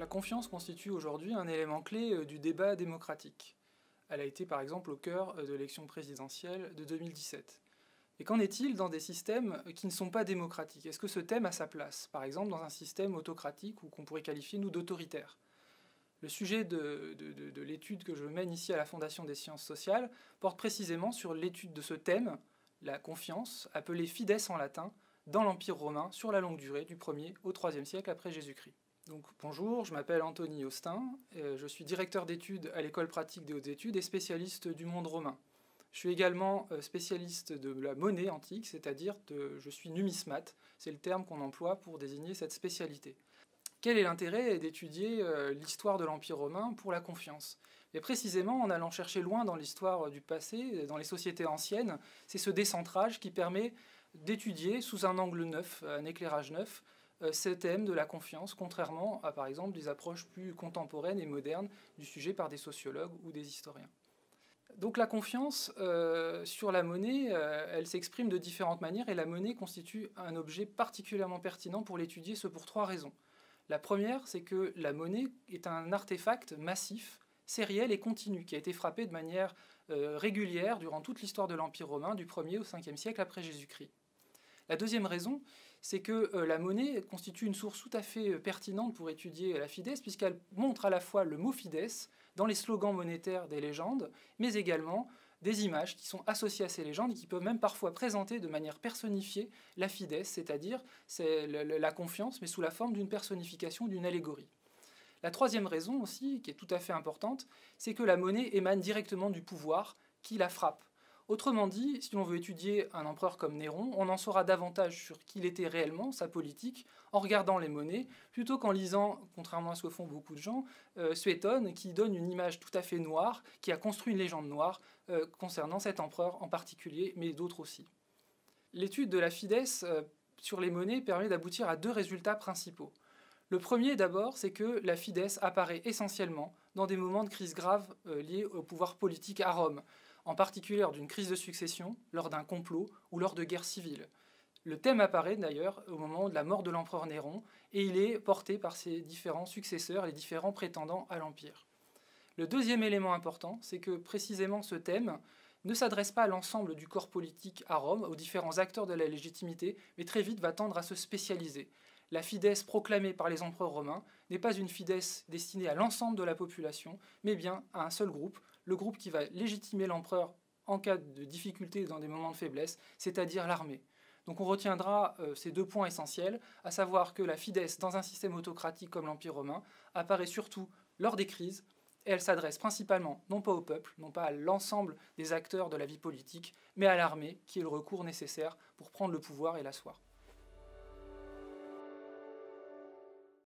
La confiance constitue aujourd'hui un élément clé du débat démocratique. Elle a été par exemple au cœur de l'élection présidentielle de 2017. Et qu'en est-il dans des systèmes qui ne sont pas démocratiques? Est-ce que ce thème a sa place, par exemple dans un système autocratique ou qu'on pourrait qualifier, nous, d'autoritaire? Le sujet de l'étude que je mène ici à la Fondation des sciences sociales porte précisément sur l'étude de ce thème, la confiance, appelée fides en latin, dans l'Empire romain sur la longue durée, du 1er au 3e siècle après Jésus-Christ. Donc, bonjour, je m'appelle Anthony Austin, je suis directeur d'études à l'École pratique des hautes études et spécialiste du monde romain. Je suis également spécialiste de la monnaie antique, c'est-à-dire je suis numismate, c'est le terme qu'on emploie pour désigner cette spécialité. Quel est l'intérêt d'étudier l'histoire de l'Empire romain pour la confiance? Et précisément, en allant chercher loin dans l'histoire du passé, dans les sociétés anciennes, c'est ce décentrage qui permet d'étudier sous un angle neuf, un éclairage neuf, ce thème de la confiance, contrairement à, par exemple, des approches plus contemporaines et modernes du sujet par des sociologues ou des historiens. Donc la confiance sur la monnaie, elle s'exprime de différentes manières et la monnaie constitue un objet particulièrement pertinent pour l'étudier, ce pour 3 raisons. La première, c'est que la monnaie est un artefact massif, sériel et continu, qui a été frappé de manière régulière durant toute l'histoire de l'Empire romain, du 1er au 5e siècle après Jésus-Christ. La deuxième raison, c'est que la monnaie constitue une source tout à fait pertinente pour étudier la fides, puisqu'elle montre à la fois le mot fides dans les slogans monétaires des légendes, mais également des images qui sont associées à ces légendes et qui peuvent même parfois présenter de manière personnifiée la fides, c'est-à-dire la confiance, mais sous la forme d'une personnification, d'une allégorie. La troisième raison aussi, qui est tout à fait importante, c'est que la monnaie émane directement du pouvoir qui la frappe. Autrement dit, si on veut étudier un empereur comme Néron, on en saura davantage sur qui il était réellement, sa politique, en regardant les monnaies, plutôt qu'en lisant, contrairement à ce que font beaucoup de gens, Suétone, qui donne une image tout à fait noire, qui a construit une légende noire concernant cet empereur en particulier, mais d'autres aussi. L'étude de la fides sur les monnaies permet d'aboutir à 2 résultats principaux. Le premier, d'abord, c'est que la fides apparaît essentiellement dans des moments de crise grave liés au pouvoir politique à Rome, en particulier lors d'une crise de succession, lors d'un complot ou lors de guerres civiles. Le thème apparaît d'ailleurs au moment de la mort de l'empereur Néron, et il est porté par ses différents successeurs, les différents prétendants à l'Empire. Le deuxième élément important, c'est que précisément ce thème ne s'adresse pas à l'ensemble du corps politique à Rome, aux différents acteurs de la légitimité, mais très vite va tendre à se spécialiser. La fides proclamée par les empereurs romains n'est pas une fides destinée à l'ensemble de la population, mais bien à un seul groupe, le groupe qui va légitimer l'empereur en cas de difficulté dans des moments de faiblesse, c'est-à-dire l'armée. Donc on retiendra ces 2 points essentiels, à savoir que la fides, dans un système autocratique comme l'Empire romain, apparaît surtout lors des crises, et elle s'adresse principalement non pas au peuple, non pas à l'ensemble des acteurs de la vie politique, mais à l'armée, qui est le recours nécessaire pour prendre le pouvoir et l'asseoir.